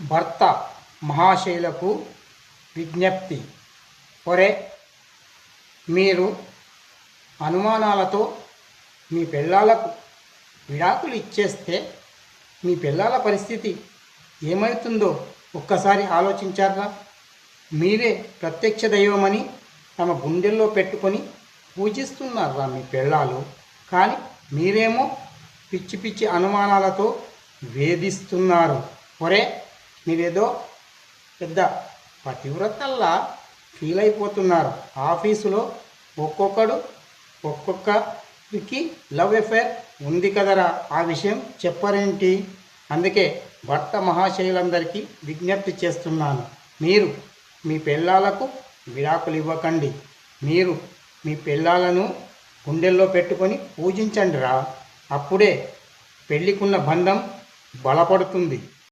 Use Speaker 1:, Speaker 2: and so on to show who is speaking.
Speaker 1: భర్త మహాశయులకు విజ్ఞప్తి. ఒరే, మీరు అనుమానాలతో మీ పెళ్ళాలకు విడాకులు ఇచ్చేస్తే మీ పిల్లల పరిస్థితి ఏమవుతుందో ఒక్కసారి ఆలోచించారా? మీరే ప్రత్యక్ష దైవమని తమ గుండెల్లో పెట్టుకొని పూజిస్తున్నారా మీ పిల్లలు? కానీ మీరేమో పిచ్చి పిచ్చి అనుమానాలతో వేధిస్తున్నారు. ఒరే, మీరేదో పెద్ద పతివ్రతల్లా ఫీల్ అయిపోతున్నారు. ఆఫీసులో ఒక్కొక్కరికి లవ్ అఫేర్ ఉంది కదరా, ఆ విషయం చెప్పరేంటి? అందుకే భర్త మహాశయులందరికీ విజ్ఞప్తి చేస్తున్నాను. మీరు మీ పిల్లలకు విడాకులు ఇవ్వకండి. మీరు మీ పిల్లలను గుండెల్లో పెట్టుకొని పూజించండి రా. అప్పుడే పెళ్ళికున్న బంధం బలపడుతుంది.